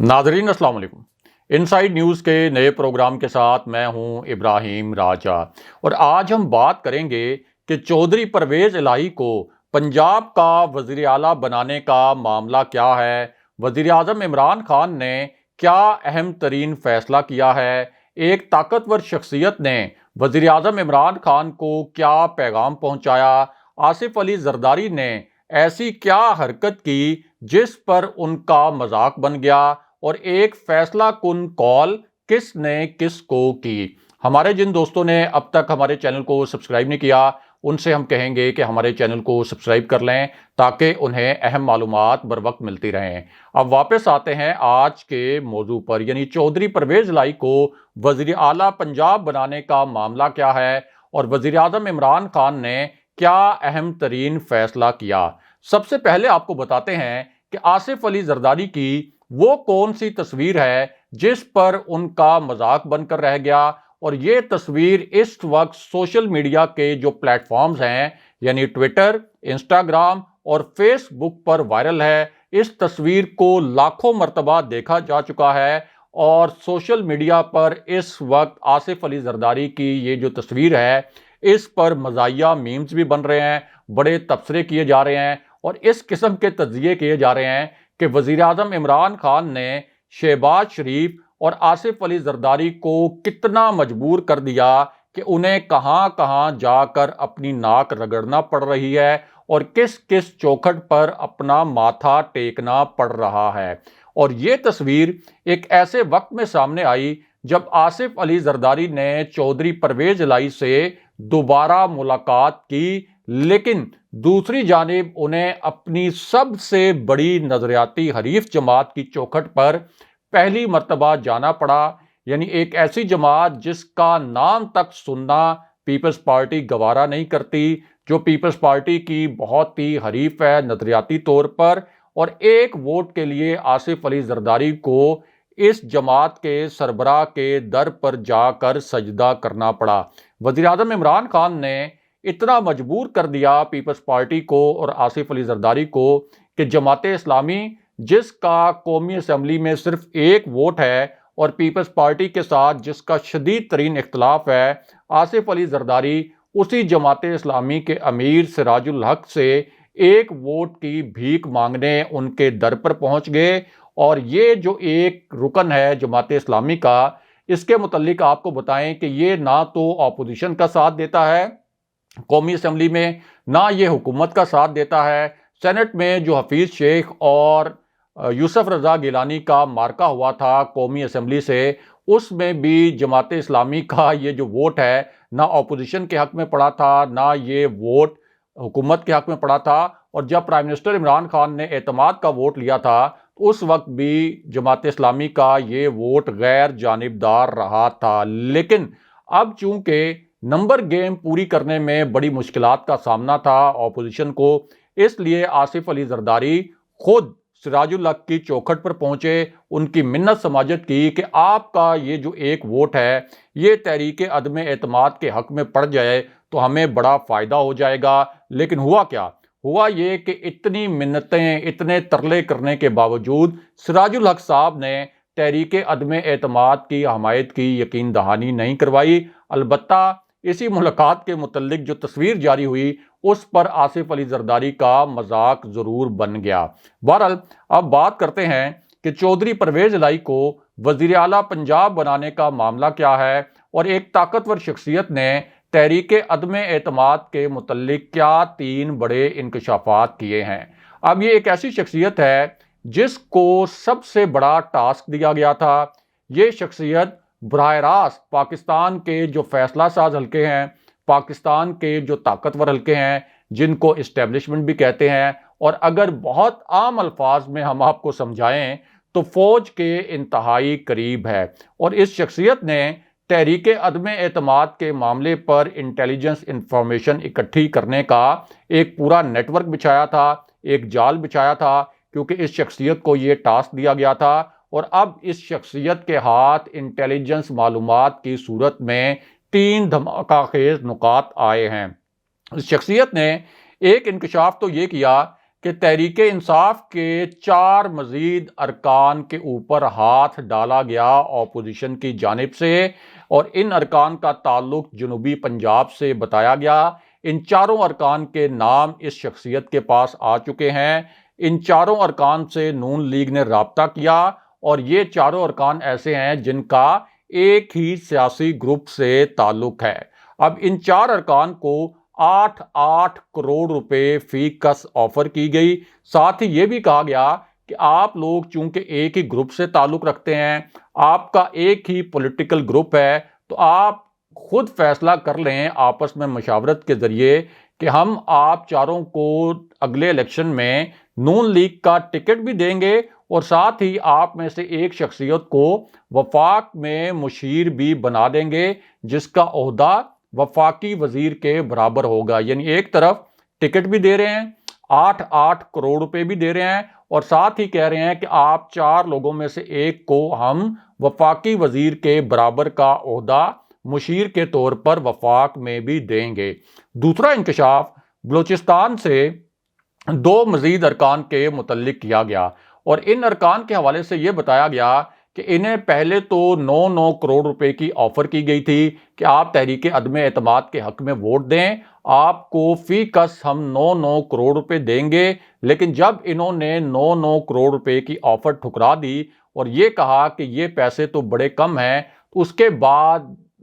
नाजरीन अस्सलाम वालेकुम। इनसाइड न्यूज़ के नए प्रोग्राम के साथ मैं हूं इब्राहिम राजा और आज हम बात करेंगे कि चौधरी परवेज़ इलाही को पंजाब का वज़ीर आला बनाने का मामला क्या है। वज़ीर आज़म इमरान खान ने क्या अहम तरीन फैसला किया है। एक ताकतवर शख्सियत ने वज़ीर आज़म इमरान खान को क्या पैगाम पहुंचाया। आसिफ अली जरदारी ने ऐसी क्या हरकत की जिस पर उनका मजाक बन गया और एक फैसला कुन कॉल किसने किसको की। हमारे जिन दोस्तों ने अब तक हमारे चैनल को सब्सक्राइब नहीं किया उनसे हम कहेंगे कि हमारे चैनल को सब्सक्राइब कर लें ताकि उन्हें अहम मालूमात बर वक्त मिलती रहें। अब वापस आते हैं आज के मौजू पर, यानी चौधरी परवेज़ इलाही को वज़ीर आला पंजाब बनाने का मामला क्या है और वज़ीर आज़म इमरान खान ने क्या अहम तरीन फैसला किया। सबसे पहले आपको बताते हैं कि आसिफ अली जरदारी की वो कौन सी तस्वीर है जिस पर उनका मजाक बनकर रह गया। और ये तस्वीर इस वक्त सोशल मीडिया के जो प्लेटफॉर्म्स हैं यानी ट्विटर, इंस्टाग्राम और फेसबुक पर वायरल है। इस तस्वीर को लाखों मर्तबा देखा जा चुका है और सोशल मीडिया पर इस वक्त आसिफ अली जरदारी की ये जो तस्वीर है इस पर मज़ाहिया मीम्स भी बन रहे हैं, बड़े तबसरे किए जा रहे हैं और इस किस्म के तज्जिए किए जा रहे हैं कि वज़ीर आज़म इमरान खान ने शहबाज शरीफ और आसिफ अली जरदारी को कितना मजबूर कर दिया कि उन्हें कहां कहां जाकर अपनी नाक रगड़ना पड़ रही है और किस किस चौखट पर अपना माथा टेकना पड़ रहा है। और ये तस्वीर एक ऐसे वक्त में सामने आई जब आसिफ अली जरदारी ने चौधरी परवेज़ इलाही से दोबारा मुलाकात की, लेकिन दूसरी जानिब उन्हें अपनी सबसे बड़ी नजरियाती हरीफ जमात की चौखट पर पहली मर्तबा जाना पड़ा। यानी एक ऐसी जमात जिसका नाम तक सुनना पीपल्स पार्टी गवारा नहीं करती, जो पीपल्स पार्टी की बहुत ही हरीफ है नजरियाती तौर पर। और एक वोट के लिए आसिफ अली जरदारी को इस जमात के सरबराह के दर पर जाकर सजदा करना पड़ा। वज़ीर आज़म इमरान खान ने इतना मजबूर कर दिया पीपल्स पार्टी को और आसिफ अली जरदारी को कि जमाते इस्लामी जिसका कौमी असम्बली में सिर्फ एक वोट है और पीपल्स पार्टी के साथ जिसका शदीद तरीन इख्तलाफ है, आसिफ अली जरदारी उसी जमाते इस्लामी के अमीर सिराजुल हक से एक वोट की भीख मांगने उनके दर पर पहुंच गए। और ये जो एक रुकन है जमाते इस्लामी का, इसके मुतल्लिक आपको बताएं कि ये ना तो अपोजिशन का साथ देता है कौमी असम्बली में, ना ये हुकूमत का साथ देता है। सेनेट में जो हफीज़ शेख और यूसुफ रज़ा गिलानी का मार्का हुआ था कौमी असम्बली से, उसमें भी जमात इस्लामी का ये जो वोट है ना अपोजिशन के हक़ में पड़ा था ना ये वोट हुकूमत के हक़ में पड़ा था। और जब प्राइम मिनिस्टर इमरान खान ने एतमाद का वोट लिया था उस वक्त भी जमात इस्लामी का ये वोट गैर जानिबदार रहा था। लेकिन अब चूंकि नंबर गेम पूरी करने में बड़ी मुश्किलात का सामना था अपोजिशन को, इसलिए आसिफ अली जरदारी खुद सिराजुल हक की चौखट पर पहुंचे, उनकी मिन्नत समाजत की कि आपका ये जो एक वोट है ये तहरीक अदम एतमाद के हक में पड़ जाए तो हमें बड़ा फ़ायदा हो जाएगा। लेकिन हुआ क्या? हुआ ये कि इतनी मिन्नतें, इतने तरले करने के बावजूद सिराजुल हक साहब ने तहरीक अदम एतमाद की हमायत की यकीन दहानी नहीं करवाई। अलबत्ता इसी मुलाकात के मुतल्लिक जो तस्वीर जारी हुई उस पर आसिफ अली जरदारी का मजाक ज़रूर बन गया। बहरहाल अब बात करते हैं कि चौधरी परवेज़ इलाही को वज़ीर आला पंजाब बनाने का मामला क्या है और एक ताकतवर शख्सियत ने तहरीक अदम एतमाद के मुतल्लिक क्या 3 बड़े इंकशाफात किए हैं। अब ये एक ऐसी शख्सियत है जिसको सबसे बड़ा टास्क दिया गया था। ये शख्सियत बराह रास्त पाकिस्तान के जो फैसला साज हल्के हैं, पाकिस्तान के जो ताकतवर हल्के हैं जिनको इस्टेब्लिशमेंट भी कहते हैं, और अगर बहुत आम अल्फाज में हम आपको समझाएं तो फौज के इंतहाई करीब है। और इस शख्सियत ने तहरीक अदम एतमाद के मामले पर इंटेलिजेंस इंफॉर्मेशन इकट्ठी करने का एक पूरा नेटवर्क बिछाया था, एक जाल बिछाया था, क्योंकि इस शख्सियत को ये टास्क दिया गया था। और अब इस शख्सियत के हाथ इंटेलिजेंस मालूमात की सूरत में 3 धमाकाखेज नुकात आए हैं। इस शख्सियत ने एक इंकशाफ तो ये किया کہ تحریک انصاف کے 4 مزید ارکان کے اوپر ہاتھ ڈالا گیا اپوزیشن کی جانب سے، اور ان ارکان کا تعلق جنوبی پنجاب سے بتایا گیا۔ ان چاروں ارکان کے نام اس شخصیت کے پاس آ چکے ہیں۔ ان چاروں ارکان سے نون لیگ نے رابطہ کیا، اور یہ چاروں ارکان ایسے ہیں جن کا ایک ہی سیاسی گروپ سے تعلق ہے۔ اب ان 4 ارکان کو 8 کروڑ روپے فی کس آفر کی گئی۔ ساتھ ہی یہ بھی کہا گیا کہ آپ لوگ چونکہ ایک ہی گروپ سے تعلق رکھتے ہیں، آپ کا ایک ہی پولیٹیکل گروپ ہے، تو آپ خود فیصلہ کر لیں آپس میں مشاورت کے ذریعے کہ ہم آپ چاروں کو اگلے الیکشن میں نون لیگ کا ٹکٹ بھی دیں گے، اور ساتھ ہی آپ میں سے ایک شخصیت کو وفاق میں مشیر بھی بنا دیں گے، جس کا عہدہ وفاقی وزیر کے برابر ہوگا۔ یعنی ایک طرف ٹکٹ بھی دے رہے ہیں، 8 کروڑ روپے بھی دے رہے ہیں، اور ساتھ ہی کہہ رہے ہیں کہ آپ 4 لوگوں میں سے ایک کو ہم وفاقی وزیر کے برابر کا عہدہ مشیر کے طور پر وفاق میں بھی دیں گے۔ دوسرا انکشاف بلوچستان سے 2 مزید ارکان کے متعلق کیا گیا، اور ان ارکان کے حوالے سے یہ بتایا گیا کہ انہیں پہلے تو 9 کروڑ روپے کی آفر کی گئی تھی کہ آپ تحریک عدم اعتماد کے حق میں ووٹ دیں، آپ کو فی کس ہم 9 کروڑ روپے دیں گے۔ لیکن جب انہوں نے 9 کروڑ روپے کی آفر ٹھکرا دی اور یہ کہا کہ یہ پیسے تو بڑے کم ہیں، تو اس کے بعد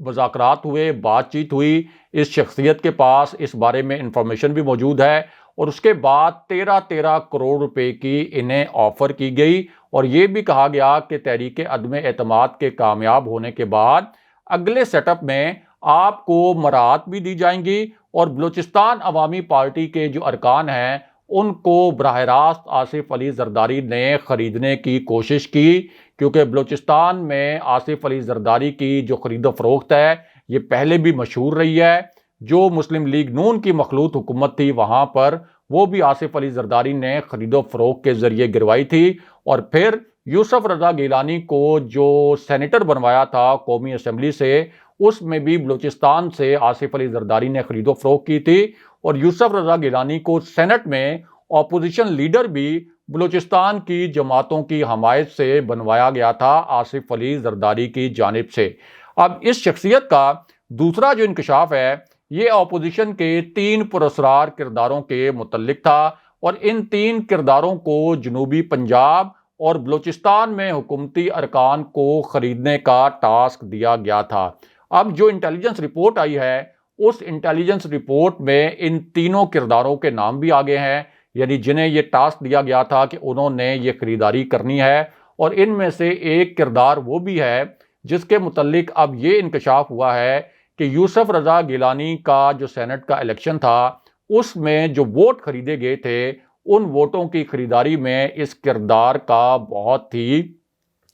مذاکرات ہوئے، بات چیت ہوئی، اس شخصیت کے پاس اس بارے میں انفارمیشن بھی موجود ہے، اور اس کے بعد 13 کروڑ روپے کی انہیں آفر کی گئی، اور یہ بھی کہا گیا کہ تحریک عدم اعتماد کے کامیاب ہونے کے بعد اگلے سیٹ اپ میں آپ کو مراعات بھی دی جائیں گی، اور بلوچستان عوامی پارٹی کے جو ارکان ہیں ان کو براہ راست آصف علی زرداری نے خریدنے کی کوشش کی، کیونکہ بلوچستان میں آصف علی زرداری کی جو خرید و فروخت ہے یہ پہلے بھی مشہور رہی ہے۔ جو مسلم لیگ نون کی مخلوط حکومت تھی وہاں پر وہ بھی آصف علی زرداری نے خرید و فروخت کے ذریعے گروائی تھی، اور پھر یوسف رضا گیلانی کو جو سینیٹر بنوایا تھا قومی اسمبلی سے، اس میں بھی بلوچستان سے آصف علی زرداری نے خرید و فروخت کی تھی، اور یوسف رضا گیلانی کو سینٹ میں اپوزیشن لیڈر بھی بلوچستان کی جماعتوں کی حمایت سے بنوایا گیا تھا آصف علی زرداری کی جانب سے۔ اب اس شخصیت کا دوسرا جو انکشاف ہے یہ اپوزیشن کے 3 پراسرار کرداروں کے متعلق تھا، اور ان 3 کرداروں کو جنوبی پنجاب اور بلوچستان میں حکومتی ارکان کو خریدنے کا ٹاسک دیا گیا تھا۔ اب جو انٹیلیجنس رپورٹ آئی ہے اس انٹیلیجنس رپورٹ میں ان تینوں کرداروں کے نام بھی آگے ہیں، یعنی جنہیں یہ ٹاسک دیا گیا تھا کہ انہوں نے یہ خریداری کرنی ہے، اور ان میں سے ایک کردار وہ بھی ہے جس کے متعلق اب یہ انکشاف ہوا ہے کہ یوسف رضا گیلانی کا جو سینٹ کا الیکشن تھا اس میں جو ووٹ خریدے گئے تھے ان ووٹوں کی خریداری میں اس کردار کا بہت ہی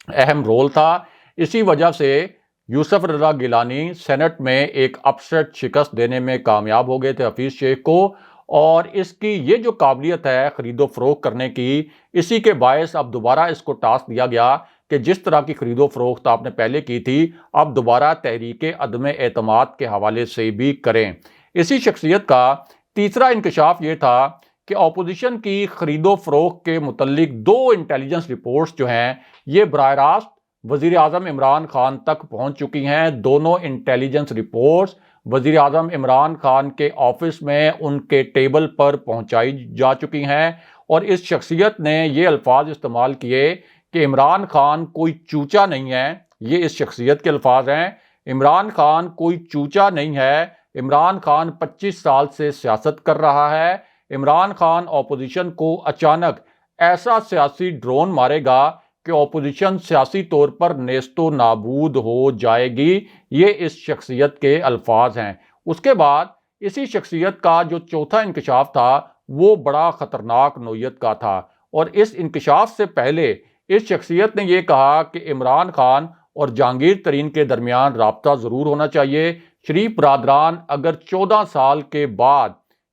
اہم رول تھا۔ اسی وجہ سے یوسف رضا گیلانی سینٹ میں ایک اپسٹ شکست دینے میں کامیاب ہو گئے تھے حفیظ شیخ کو، اور اس کی یہ جو قابلیت ہے خرید و فروخت کرنے کی، اسی کے باعث اب دوبارہ اس کو ٹاسک دیا گیا کہ جس طرح کی خرید و فروخت آپ نے پہلے کی تھی اب دوبارہ تحریک عدم اعتماد کے حوالے سے بھی کریں۔ اسی شخصیت کا تیسرا انکشاف یہ تھا کہ اپوزیشن کی خرید و فروخت کے متعلق 2 انٹیلیجنس رپورٹس جو ہیں یہ براہ راست وزیر اعظم عمران خان تک پہنچ چکی ہیں۔ دونوں انٹیلیجنس رپورٹس وزیر اعظم عمران خان کے آفس میں ان کے ٹیبل پر پہنچائی جا چکی ہیں، اور اس شخصیت نے یہ الفاظ استعمال کیے کہ عمران خان کوئی چوچا نہیں ہے۔ یہ اس شخصیت کے الفاظ ہیں، عمران خان کوئی چوچا نہیں ہے، عمران خان 25 سال سے سیاست کر رہا ہے، عمران خان اپوزیشن کو اچانک ایسا سیاسی ڈرون مارے گا کہ اپوزیشن سیاسی طور پر نیست و نابود ہو جائے گی۔ یہ اس شخصیت کے الفاظ ہیں۔ اس کے بعد اسی شخصیت کا جو چوتھا انکشاف تھا وہ بڑا خطرناک نوعیت کا تھا، اور اس انکشاف سے پہلے اس شخصیت نے یہ کہا کہ عمران خان اور جہانگیر ترین کے درمیان رابطہ ضرور ہونا چاہیے۔ شریف برادران اگر 14 سال کے بعد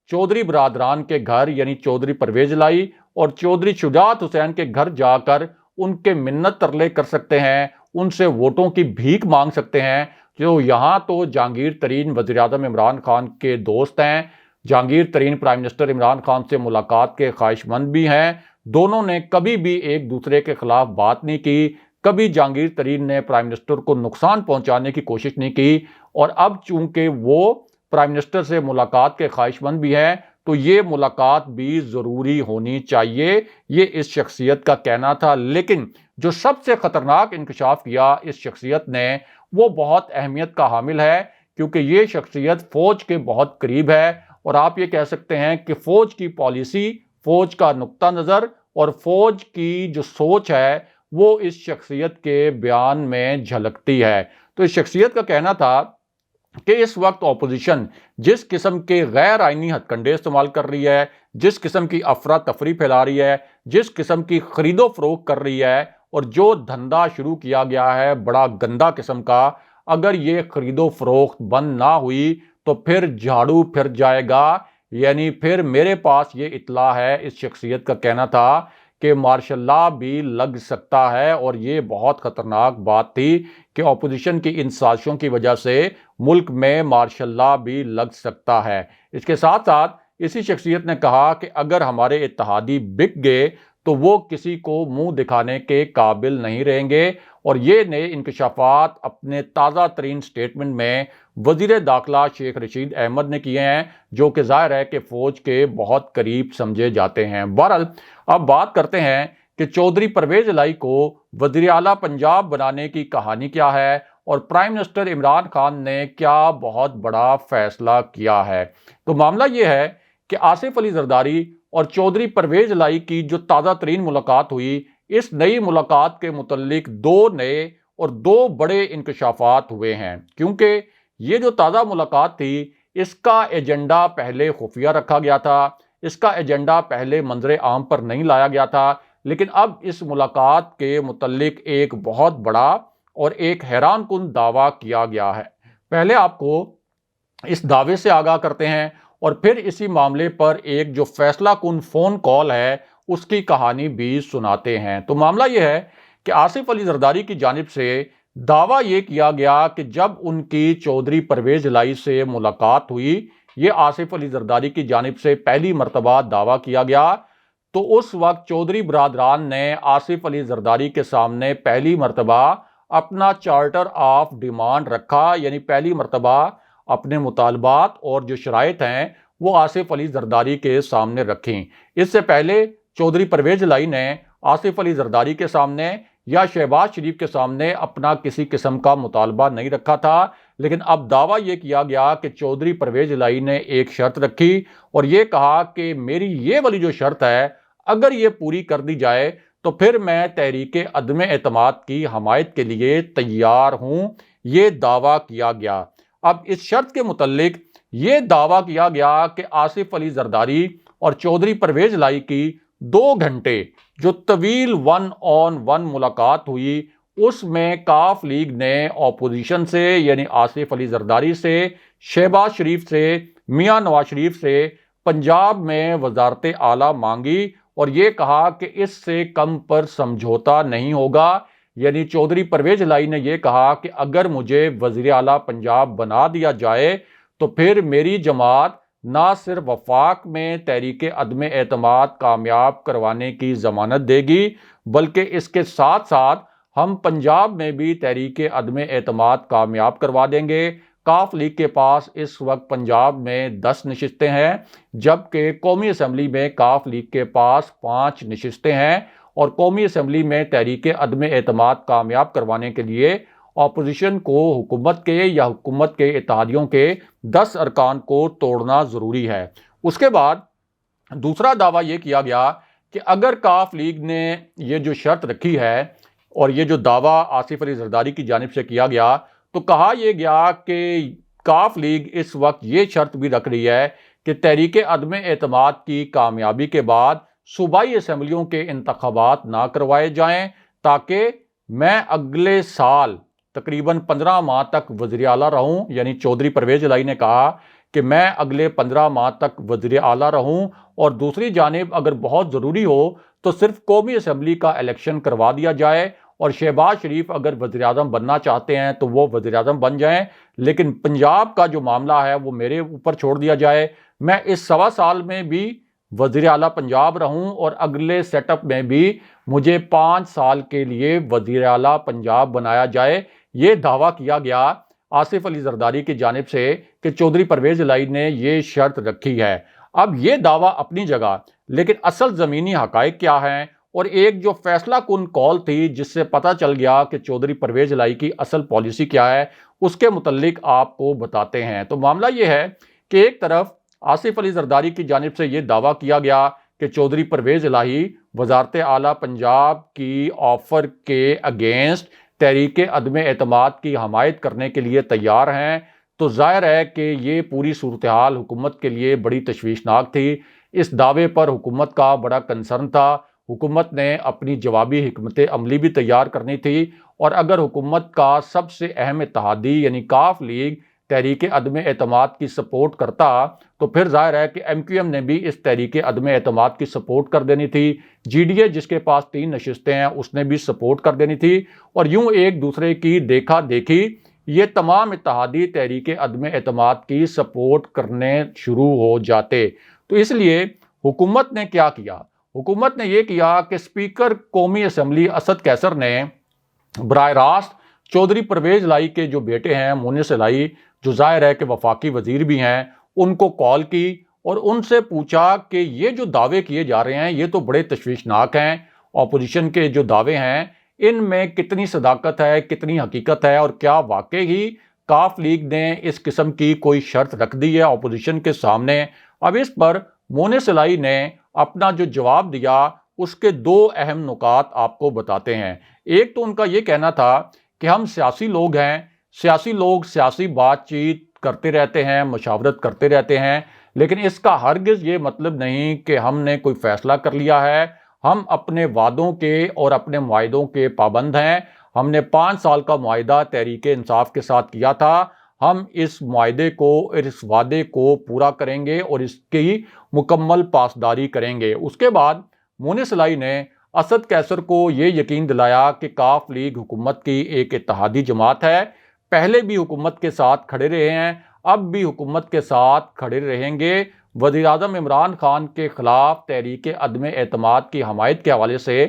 چودھری برادران کے گھر یعنی چودھری پرویز الہی اور چودھری شجاعت حسین کے گھر جا کر ان کے منت ترلے کر سکتے ہیں، ان سے ووٹوں کی بھیک مانگ سکتے ہیں، جو یہاں تو جہانگیر ترین وزیر اعظم عمران خان کے دوست ہیں، जहांगीर तरीन प्राइम मिनिस्टर इमरान खान से मुलाकात के ख्वाहिशमंद भी हैं। दोनों ने कभी भी एक दूसरे के खिलाफ बात नहीं की, कभी जहांगीर तरीन ने प्राइम मिनिस्टर को नुकसान पहुंचाने की कोशिश नहीं की। और अब चूंकि वो प्राइम मिनिस्टर से मुलाकात के ख्वाहिशमंद भी हैं, तो ये मुलाकात भी ज़रूरी होनी चाहिए, ये इस शख्सियत का कहना था। लेकिन जो सबसे ख़तरनाक इंकशाफ किया इस शख्सियत ने, वो बहुत अहमियत का हामिल है, क्योंकि ये शख्सियत फ़ौज के बहुत करीब है। और आप ये कह सकते हैं कि फ़ौज की पॉलिसी, फ़ौज का नुक्ता नज़र और फ़ौज की जो सोच है वो इस शख्सियत के बयान में झलकती है। तो इस शख्सियत का कहना था कि इस वक्त अपोजिशन जिस किस्म के गैर आइनी हथकंडे इस्तेमाल कर रही है, जिस किस्म की अफरा तफरी फैला रही है, जिस किस्म की खरीदो फरोख्त कर रही है, और जो धंधा शुरू किया गया है बड़ा गंदा किस्म का, अगर ये खरीदो फरोख्त बंद ना हुई तो फिर झाड़ू फिर जाएगा। यानी फिर मेरे पास ये इत्तला है, इस शख्सियत का कहना था कि मार्शल लॉ भी लग सकता है। और ये बहुत ख़तरनाक बात थी कि अपोजिशन की इन साजिशों की वजह से मुल्क में मार्शल लॉ भी लग सकता है। इसके साथ साथ इसी शख्सियत ने कहा कि अगर हमारे इत्तेहादी बिक गए तो वो किसी को मुंह दिखाने के काबिल नहीं रहेंगे। और ये नए इंकशाफात अपने ताज़ा तरीन स्टेटमेंट में वज़ीर दाखिला शेख रशीद अहमद ने किए हैं, जो कि ज़ाहिर है कि फ़ौज के बहुत करीब समझे जाते हैं। बहरहाल अब बात करते हैं कि चौधरी परवेज़ इलाही को वज़ीर आला पंजाब बनाने की कहानी क्या है और प्राइम मिनिस्टर इमरान खान ने क्या बहुत बड़ा फैसला किया है। तो मामला ये है कि आसिफ अली जरदारी और चौधरी परवेज़ इलाही की जो ताज़ा तरीन मुलाकात हुई, इस नई मुलाकात के मुतल्लिक दो नए और दो बड़े इंकशाफात हुए हैं। क्योंकि ये जो ताज़ा मुलाकात थी, इसका एजेंडा पहले खुफिया रखा गया था, इसका एजेंडा पहले मंजर आम पर नहीं लाया गया था। लेकिन अब इस मुलाकात के मुतल्लिक एक बहुत बड़ा और एक हैरान कुन दावा किया गया है। पहले आपको इस दावे से आगाह करते हैं और फिर इसी मामले पर एक जो फैसला कुन फ़ोन कॉल है उसकी कहानी भी सुनाते हैं। तो मामला यह है कि आसिफ अली जरदारी की जानिब से दावा ये किया गया कि जब उनकी चौधरी परवेज़ इलाही से मुलाकात हुई, ये आसिफ अली जरदारी की जानिब से पहली मरतबा दावा किया गया, तो उस वक्त चौधरी बरादरान ने आसिफ अली जरदारी के सामने पहली मरतबा अपना चार्टर ऑफ डिमांड रखा। यानी पहली मरतबा अपने मुतालबात और जो शराइत हैं वो आसिफ अली जरदारी के सामने रखें। इससे पहले चौधरी परवेज़ इलाही ने आसिफ अली जरदारी के सामने या शहबाज शरीफ के सामने अपना किसी किस्म का मुतालबा नहीं रखा था। लेकिन अब दावा ये किया गया कि चौधरी परवेज़ इलाही ने एक शर्त रखी और ये कहा कि मेरी ये वाली जो शर्त है, अगर ये पूरी कर दी जाए तो फिर मैं तहरीक अदम एतमाद की हमायत के लिए तैयार हूँ। ये दावा किया गया। अब इस शर्त के मुतल्लिक ये दावा किया गया कि आसिफ अली जरदारी और चौधरी परवेज़ इलाही की 2 घंटे जो तवील 1-on-1 मुलाकात हुई, उसमें काफ लीग ने अपोजिशन से यानी आसिफ अली जरदारी से, शहबाज शरीफ से, मियां नवाज शरीफ से पंजाब में वजारत आला मांगी और ये कहा कि इससे कम पर समझौता नहीं होगा। यानी चौधरी परवेज़ इलाही ने यह कहा कि अगर मुझे वज़ीर आला पंजाब बना दिया जाए तो फिर मेरी जमात ना सिर्फ वफाक में तहरीक अदम एतमाद कामयाब करवाने की ज़मानत देगी, बल्कि इसके साथ साथ हम पंजाब में भी तहरीक अदम एतमाद कामयाब करवा देंगे। काफ लीग के पास इस वक्त पंजाब में 10 नशिस्तें हैं, जबकि कौमी असम्बली में काफ लीग के पास 5 नशिस्तें हैं। और कौमी असम्बली में तहरीक अदम एतमाद कामयाब करवाने के लिए अपोजिशन को हुकूमत के या हुकूमत के इत्तेहादियों के 10 अरकान को तोड़ना ज़रूरी है। उसके बाद दूसरा दावा ये किया गया कि अगर काफ लीग ने ये जो शर्त रखी है और ये जो दावा आसिफ अली जरदारी की जानिब से किया गया, तो कहा यह गया कि काफ लीग इस वक्त ये शर्त भी रख रही है कि तहरीक अदम एतमाद की कामयाबी के बाद सूबाई असम्बलियों के इंतखाबात ना करवाए जाएं, ताकि मैं अगले साल तकरीबन 15 माह तक वज़ीर आला रहूं। यानी चौधरी परवेज़ इलाही ने कहा कि मैं अगले 15 माह तक वज़ीर आला रहूं और दूसरी जानिब अगर बहुत ज़रूरी हो तो सिर्फ कौमी असम्बली का इलेक्शन करवा दिया जाए اور شہباز شریف اگر وزیر اعظم بننا چاہتے ہیں تو وہ وزیر اعظم بن جائیں، لیکن پنجاب کا جو معاملہ ہے وہ میرے اوپر چھوڑ دیا جائے۔ میں اس 1.25 سال میں بھی وزیر اعلیٰ پنجاب رہوں اور اگلے سیٹ اپ میں بھی مجھے 5 سال کے لیے وزیر اعلیٰ پنجاب بنایا جائے۔ یہ دعویٰ کیا گیا آصف علی زرداری کی جانب سے کہ چودھری پرویز الہی نے یہ شرط رکھی ہے۔ اب یہ دعویٰ اپنی جگہ، لیکن اصل زمینی حقائق کیا ہیں، اور ایک جو فیصلہ کن کال تھی جس سے پتہ چل گیا کہ چودھری پرویز الہی کی اصل پالیسی کیا ہے، اس کے متعلق آپ کو بتاتے ہیں۔ تو معاملہ یہ ہے کہ ایک طرف آصف علی زرداری کی جانب سے یہ دعویٰ کیا گیا کہ چودھری پرویز الہی وزارت اعلیٰ پنجاب کی آفر کے اگینسٹ تحریک عدم اعتماد کی حمایت کرنے کے لیے تیار ہیں، تو ظاہر ہے کہ یہ پوری صورتحال حکومت کے لیے بڑی تشویشناک تھی۔ اس دعوے پر حکومت کا بڑا کنسرن تھا، حکومت نے اپنی جوابی حکمت عملی بھی تیار کرنی تھی، اور اگر حکومت کا سب سے اہم اتحادی یعنی کاف لیگ تحریک عدم اعتماد کی سپورٹ کرتا تو پھر ظاہر ہے کہ ایم کیو ایم نے بھی اس تحریک عدم اعتماد کی سپورٹ کر دینی تھی، جی ڈی اے جس کے پاس 3 نشستیں ہیں اس نے بھی سپورٹ کر دینی تھی، اور یوں ایک دوسرے کی دیکھا دیکھی یہ تمام اتحادی تحریک عدم اعتماد کی سپورٹ کرنے شروع ہو جاتے۔ تو اس لیے حکومت نے کیا کیا؟ حکومت نے یہ کیا کہ اسپیکر قومی اسمبلی اسد قیصر نے براہ راست چودھری پرویز الہی کے جو بیٹے ہیں مونس الہی، جو ظاہر ہے کہ وفاقی وزیر بھی ہیں، ان کو کال کی اور ان سے پوچھا کہ یہ جو دعوے کیے جا رہے ہیں یہ تو بڑے تشویشناک ہیں، اپوزیشن کے جو دعوے ہیں ان میں کتنی صداقت ہے، کتنی حقیقت ہے، اور کیا واقعی ہی کاف لیگ نے اس قسم کی کوئی شرط رکھ دی ہے اپوزیشن کے سامنے؟ اب اس پر مونس الہی نے اپنا جو جواب دیا اس کے 2 اہم نکات آپ کو بتاتے ہیں۔ ایک تو ان کا یہ کہنا تھا کہ ہم سیاسی لوگ ہیں، سیاسی لوگ سیاسی بات چیت کرتے رہتے ہیں، مشاورت کرتے رہتے ہیں، لیکن اس کا ہرگز یہ مطلب نہیں کہ ہم نے کوئی فیصلہ کر لیا ہے۔ ہم اپنے وعدوں کے اور اپنے معاہدوں کے پابند ہیں۔ ہم نے 5 سال کا معاہدہ تحریک انصاف کے ساتھ کیا تھا، ہم اس معاہدے کو اور اس وعدے کو پورا کریں گے اور اس کی مکمل پاسداری کریں گے۔ اس کے بعد مونس الہی نے اسد قیصر کو یہ یقین دلایا کہ کاف لیگ حکومت کی ایک اتحادی جماعت ہے، پہلے بھی حکومت کے ساتھ کھڑے رہے ہیں، اب بھی حکومت کے ساتھ کھڑے رہیں گے۔ وزیر اعظم عمران خان کے خلاف تحریک عدم اعتماد کی حمایت کے حوالے سے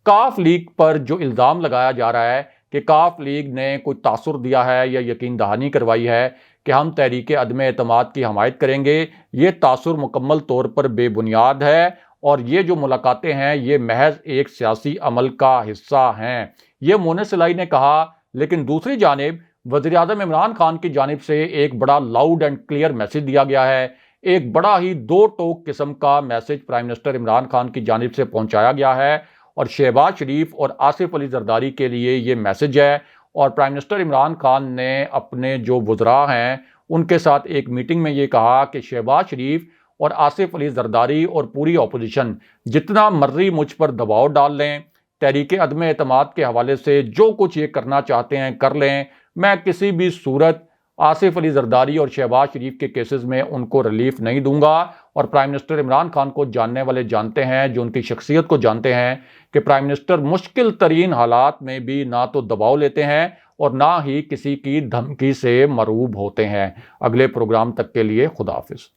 کاف لیگ پر جو الزام لگایا جا رہا ہے کہ کاف لیگ نے کوئی تاثر دیا ہے یا یقین دہانی کروائی ہے کہ ہم تحریک عدم اعتماد کی حمایت کریں گے، یہ تاثر مکمل طور پر بے بنیاد ہے، اور یہ جو ملاقاتیں ہیں یہ محض ایک سیاسی عمل کا حصہ ہیں، یہ مونس الہی نے کہا۔ لیکن دوسری جانب وزیر اعظم عمران خان کی جانب سے ایک بڑا لاؤڈ اینڈ کلیئر میسج دیا گیا ہے، ایک بڑا ہی 2 ٹوک قسم کا message prime minister Imran Khan کی جانب سے پہنچایا گیا ہے، اور شہباز شریف اور آصف علی زرداری کے لیے یہ میسج ہے۔ اور پرائم منسٹر عمران خان نے اپنے جو وزراء ہیں ان کے ساتھ ایک میٹنگ میں یہ کہا کہ شہباز شریف اور آصف علی زرداری اور پوری اپوزیشن جتنا مرضی مجھ پر دباؤ ڈال لیں، تحریک عدم اعتماد کے حوالے سے جو کچھ یہ کرنا چاہتے ہیں کر لیں، میں کسی بھی صورت آصف علی زرداری اور شہباز شریف کے کیسز میں ان کو ریلیف نہیں دوں گا۔ اور پرائم منسٹر عمران خان کو جاننے والے جانتے ہیں، جو ان کی شخصیت کو جانتے ہیں، کہ پرائم منسٹر مشکل ترین حالات میں بھی نہ تو دباؤ لیتے ہیں اور نہ ہی کسی کی دھمکی سے مرعوب ہوتے ہیں۔ اگلے پروگرام تک کے لیے خدا حافظ۔